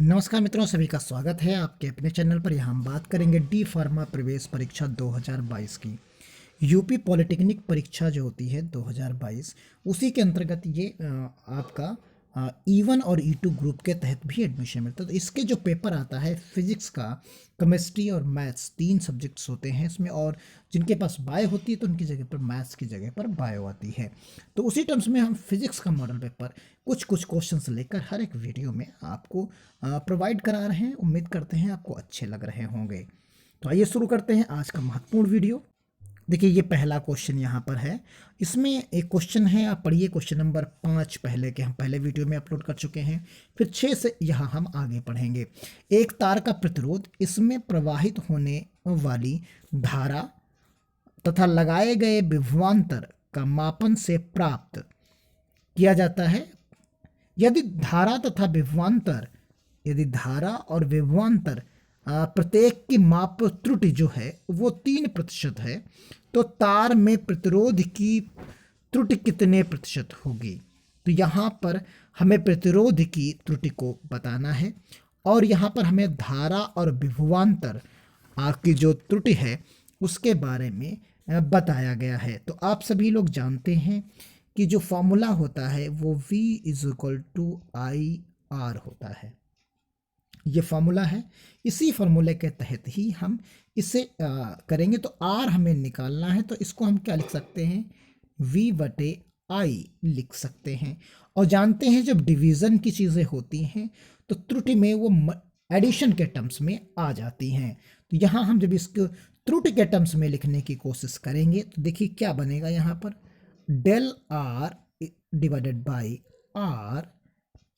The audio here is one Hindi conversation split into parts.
नमस्कार मित्रों, सभी का स्वागत है आपके अपने चैनल पर। यहाँ हम बात करेंगे डी फार्मा प्रवेश परीक्षा 2022 की। यूपी पॉलिटेक्निक परीक्षा जो होती है 2022, उसी के अंतर्गत ये आपका E1 और E2 ग्रुप के तहत भी एडमिशन मिलता है। तो इसके जो पेपर आता है फिजिक्स का, केमिस्ट्री और मैथ्स, तीन सब्जेक्ट्स होते हैं इसमें, और जिनके पास बायो होती है तो उनकी जगह पर मैथ्स की जगह पर बायो आती है। तो उसी टर्म्स में हम फिजिक्स का मॉडल पेपर कुछ कुछ क्वेश्चंस लेकर हर एक वीडियो में आपको प्रोवाइड करा रहे हैं। उम्मीद करते हैं आपको अच्छे लग रहे होंगे। तो आइए शुरू करते हैं आज का महत्वपूर्ण वीडियो। देखिए, ये पहला क्वेश्चन यहाँ पर है। इसमें एक क्वेश्चन है, आप पढ़िए। क्वेश्चन नंबर 5 पहले के हम पहले वीडियो में अपलोड कर चुके हैं। फिर 6 से यहाँ हम आगे पढ़ेंगे। एक तार का प्रतिरोध, इसमें प्रवाहित होने वाली धारा तथा लगाए गए विभवांतर का मापन से प्राप्त किया जाता है। यदि धारा तथा विभवांतर, यदि धारा और विभवांतर प्रत्येक की माप त्रुटि जो है वो 3% है, तो तार में प्रतिरोध की त्रुटि कितने प्रतिशत होगी। तो यहाँ पर हमें प्रतिरोध की त्रुटि को बताना है, और यहाँ पर हमें धारा और विभवांतर की जो त्रुटि है उसके बारे में बताया गया है। तो आप सभी लोग जानते हैं कि जो फॉर्मूला होता है वो V = IR होता है। ये फॉर्मूला है, इसी फॉर्मूले के तहत ही हम इसे करेंगे। तो R हमें निकालना है, तो इसको हम क्या लिख सकते हैं, V/I लिख सकते हैं। और जानते हैं जब डिवीज़न की चीज़ें होती हैं तो त्रुटि में वो एडिशन के टर्म्स में आ जाती हैं। तो यहाँ हम जब इसको त्रुटि के टर्म्स में लिखने की कोशिश करेंगे तो देखिए क्या बनेगा। यहाँ पर del R divided by R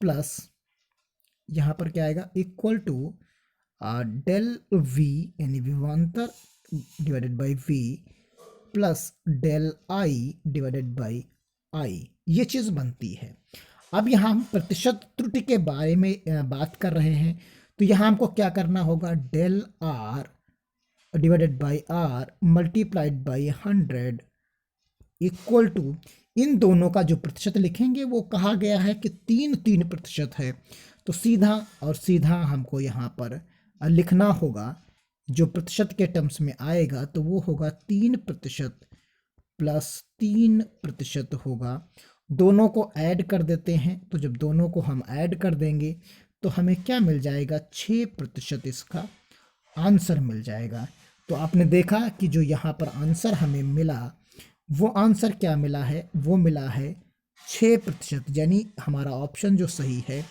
plus यहाँ पर क्या आएगा, इक्वल टू del V यानी विभवांतर divided by V plus del I divided by I, ये चीज़ बनती है। अब यहाँ हम प्रतिशत त्रुटि के बारे में बात कर रहे हैं, तो यहाँ हमको क्या करना होगा, del R divided by R multiplied by 100 equal to, इन दोनों का जो प्रतिशत लिखेंगे वो कहा गया है कि 3% है। तो सीधा और सीधा हमको यहाँ पर लिखना होगा, जो प्रतिशत के टर्म्स में आएगा तो वो होगा 3% प्लस 3% होगा। दोनों को ऐड कर देते हैं, तो जब दोनों को हम ऐड कर देंगे तो हमें क्या मिल जाएगा, 6% इसका आंसर मिल जाएगा। तो आपने देखा कि जो यहाँ पर आंसर हमें मिला, वो आंसर क्या मिला है, वो मिला है 6%। यानी हमारा ऑप्शन जो सही है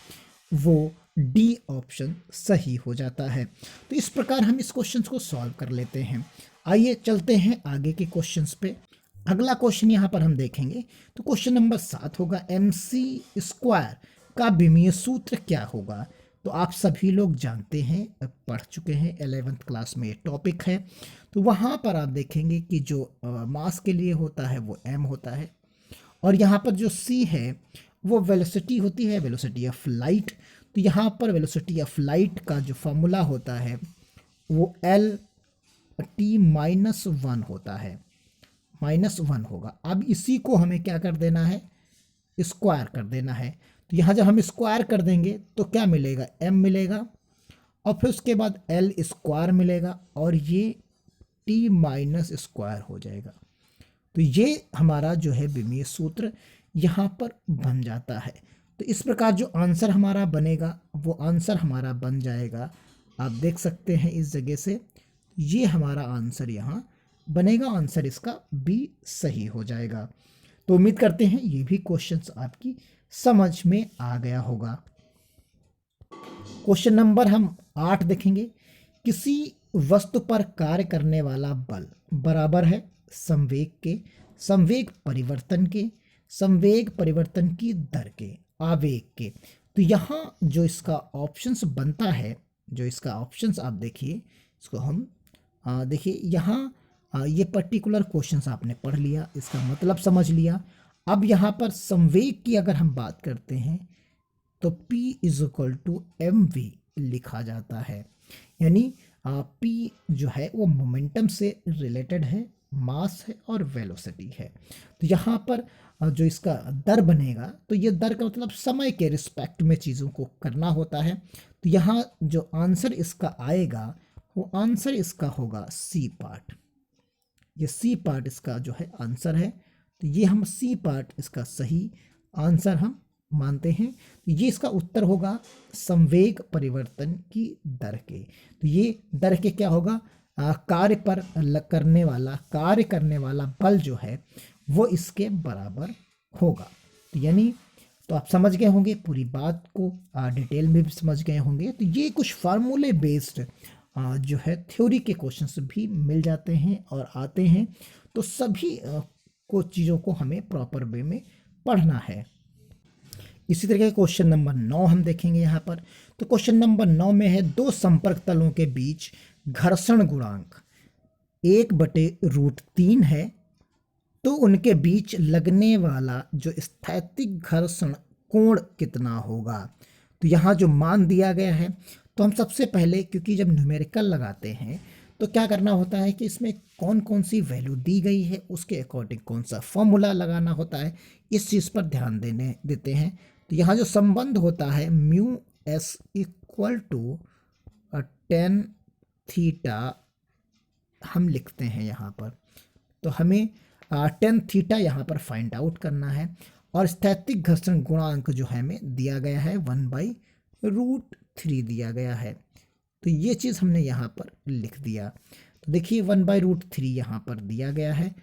वो डी ऑप्शन सही हो जाता है। तो इस प्रकार हम इस क्वेश्चन को सॉल्व कर लेते हैं। आइए चलते हैं आगे के क्वेश्चंस पे। अगला क्वेश्चन यहाँ पर हम देखेंगे, तो क्वेश्चन नंबर 7 होगा, MC² का विमीय सूत्र क्या होगा। तो आप सभी लोग जानते हैं, पढ़ चुके हैं, 11th क्लास में ये टॉपिक है। तो वहाँ पर आप देखेंगे कि जो मास के लिए होता है वो m होता है, और यहाँ पर जो c है वो वेलोसिटी होती है, वेलोसिटी ऑफ लाइट। तो यहाँ पर वेलोसिटी ऑफ लाइट का जो फॉर्मूला होता है वो LT-1 होता है, -1 होगा। अब इसी को हमें क्या कर देना है, स्क्वायर कर देना है। तो यहाँ जब हम स्क्वायर कर देंगे तो क्या मिलेगा, m मिलेगा, और फिर उसके बाद L² मिलेगा, और ये T-² हो जाएगा। तो ये हमारा जो है विमीय सूत्र यहाँ पर बन जाता है। तो इस प्रकार जो आंसर हमारा बनेगा वो आंसर हमारा बन जाएगा, आप देख सकते हैं इस जगह से, ये हमारा आंसर यहाँ बनेगा। आंसर इसका बी सही हो जाएगा। तो उम्मीद करते हैं ये भी क्वेश्चंस आपकी समझ में आ गया होगा। क्वेश्चन नंबर हम 8 देखेंगे। किसी वस्तु पर कार्य करने वाला बल बराबर है संवेग के, संवेग परिवर्तन के, संवेग परिवर्तन की दर के, आवेग के। तो यहाँ जो इसका ऑप्शंस बनता है, जो इसका ऑप्शंस आप देखिए, इसको हम देखिए यहाँ ये पर्टिकुलर क्वेश्चंस आपने पढ़ लिया, इसका मतलब समझ लिया। अब यहाँ पर संवेग की अगर हम बात करते हैं तो P = mv लिखा जाता है। यानी P जो है वो मोमेंटम से रिलेटेड है, मास है और वेलोसिटी है। तो यहाँ पर जो इसका दर बनेगा, तो ये दर का मतलब समय के रिस्पेक्ट में चीज़ों को करना होता है। तो यहाँ जो आंसर इसका आएगा वो आंसर इसका होगा सी पार्ट। ये सी पार्ट इसका जो है आंसर है। तो ये हम सी पार्ट इसका सही आंसर हम मानते हैं। तो ये इसका उत्तर होगा संवेग परिवर्तन की दर के। तो ये दर के क्या होगा, कार्य पर कार्य करने वाला बल जो है वो इसके बराबर होगा। तो यानी तो आप समझ गए होंगे पूरी बात को, डिटेल में भी समझ गए होंगे। तो ये कुछ फार्मूले बेस्ड जो है थ्योरी के क्वेश्चंस भी मिल जाते हैं और आते हैं। तो सभी को चीज़ों को हमें प्रॉपर वे में पढ़ना है। इसी तरीके क्वेश्चन नंबर 9 हम देखेंगे यहाँ पर। तो क्वेश्चन नंबर 9 में है, दो संपर्क तलों के बीच घर्षण गुणांक 1/√3 है, तो उनके बीच लगने वाला जो स्थैतिक घर्षण कोण कितना होगा। तो यहाँ जो मान दिया गया है, तो हम सबसे पहले, क्योंकि जब न्यूमेरिकल लगाते हैं तो क्या करना होता है कि इसमें कौन कौन सी वैल्यू दी गई है उसके अकॉर्डिंग कौन सा फॉर्मूला लगाना होता है, इस चीज़ पर ध्यान देते हैं। तो यहाँ जो संबंध होता है mu s equal to tan theta हम लिखते हैं यहाँ पर। तो हमें टेन थीटा यहाँ पर फाइंड आउट करना है और स्थैतिक घर्षण गुणांक जो है हमें दिया गया है 1/√3 दिया गया है। तो ये चीज़ हमने यहाँ पर लिख दिया। तो देखिए 1/√3 यहाँ पर दिया गया है।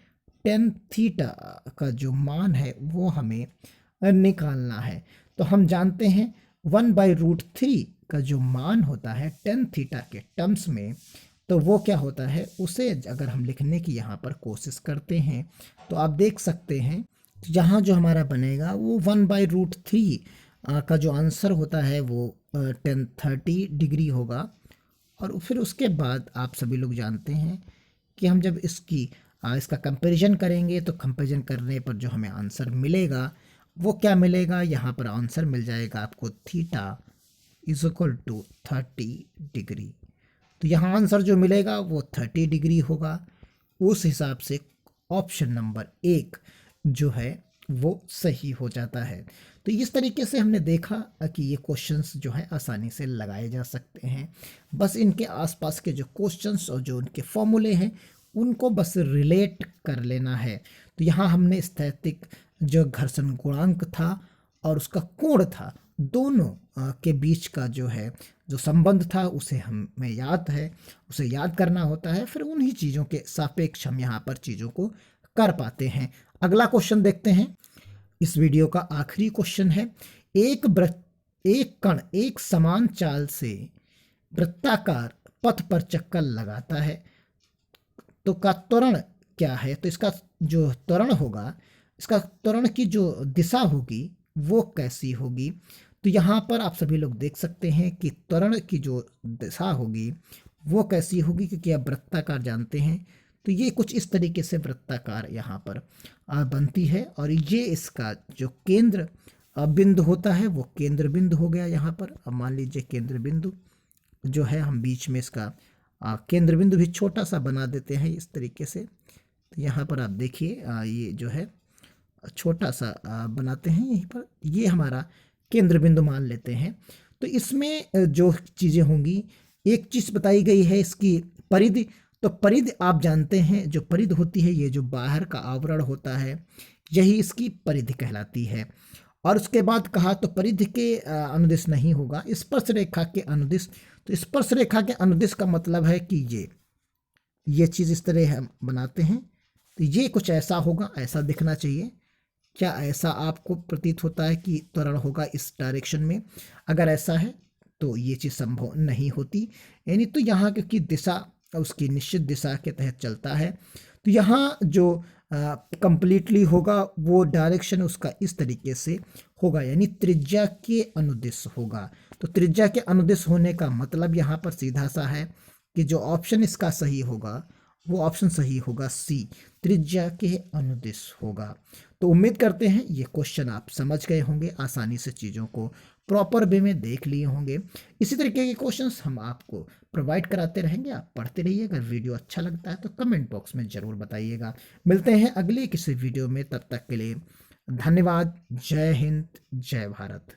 टेन थीटा का जो मान है वो हमें निकालना है। तो हम जानते हैं 1/√3 का जो मान होता है टेन थीटा के टर्म्स में, तो वो क्या होता है, उसे अगर हम लिखने की यहाँ पर कोशिश करते हैं तो आप देख सकते हैं यहाँ जो हमारा बनेगा वो 1/√3 का जो आंसर होता है वो 1030 डिग्री होगा। और फिर उसके बाद आप सभी लोग जानते हैं कि हम जब इसका कंपैरिजन करेंगे तो कंपैरिजन करने पर जो हमें आंसर मिलेगा वो क्या मिलेगा, यहाँ पर आंसर मिल जाएगा आपको theta is equal to 30 degree. तो यहाँ आंसर जो मिलेगा वो 30 डिग्री होगा। उस हिसाब से ऑप्शन नंबर 1 जो है वो सही हो जाता है। तो इस तरीके से हमने देखा कि ये क्वेश्चंस जो है आसानी से लगाए जा सकते हैं। बस इनके आसपास के जो क्वेश्चंस और जो उनके फॉर्मूले हैं उनको बस रिलेट कर लेना है। तो यहाँ हमने स्थैतिक जो घर्षण गुणांक था और उसका कोण था, दोनों के बीच का जो है जो संबंध था उसे हमें उसे याद करना होता है। फिर उन्हीं चीज़ों के सापेक्ष हम यहाँ पर चीज़ों को कर पाते हैं। अगला क्वेश्चन देखते हैं। इस वीडियो का आखिरी क्वेश्चन है, एक कण एक समान चाल से वृत्ताकार पथ पर चक्कर लगाता है तो का त्वरण क्या है। तो इसका जो त्वरण होगा, इसका त्वरण की जो दिशा होगी वो कैसी होगी। तो यहाँ पर आप सभी लोग देख सकते हैं कि त्वरण की जो दिशा होगी वो कैसी होगी, क्योंकि आप वृत्ताकार जानते हैं। तो ये कुछ इस तरीके से वृत्ताकार यहाँ पर बनती है और ये इसका जो केंद्र बिंदु होता है वो केंद्र बिंदु हो गया यहाँ पर। अब मान लीजिए केंद्र बिंदु जो है हम बीच में इसका केंद्र बिंदु भी छोटा सा बना देते हैं इस तरीके से। तो यहाँ पर आप देखिए ये जो है छोटा सा बनाते हैं यहीं पर, ये हमारा केंद्र बिंदु मान लेते हैं। तो इसमें जो चीज़ें होंगी, एक चीज़ बताई गई है इसकी परिधि। तो परिधि आप जानते हैं, जो परिधि होती है ये जो बाहर का आवरण होता है यही इसकी परिधि कहलाती है। और उसके बाद कहा तो परिधि के अनुदिश नहीं होगा, स्पर्श रेखा के अनुदिश। तो स्पर्श रेखा के अनुदिश का मतलब है कि ये चीज़ इस तरह हम बनाते हैं तो ये कुछ ऐसा होगा, ऐसा दिखना चाहिए। क्या ऐसा आपको प्रतीत होता है कि त्वरण होगा इस डायरेक्शन में? अगर ऐसा है तो ये चीज़ संभव नहीं होती। यानी तो यहाँ क्योंकि दिशा उसकी निश्चित दिशा के तहत चलता है, तो यहाँ जो कंप्लीटली होगा वो डायरेक्शन उसका इस तरीके से होगा, यानी त्रिज्या के अनुदिश होगा। तो त्रिज्या के अनुदिश होने का मतलब यहाँ पर सीधा सा है कि जो ऑप्शन इसका सही होगा वो ऑप्शन सही होगा सी, त्रिज्या के अनुदिश होगा। तो उम्मीद करते हैं ये क्वेश्चन आप समझ गए होंगे, आसानी से चीज़ों को प्रॉपर वे में देख लिए होंगे। इसी तरीके के क्वेश्चंस हम आपको प्रोवाइड कराते रहेंगे, आप पढ़ते रहिए। अगर वीडियो अच्छा लगता है तो कमेंट बॉक्स में ज़रूर बताइएगा। मिलते हैं अगले किसी वीडियो में, तब तक के लिए धन्यवाद। जय हिंद, जय भारत।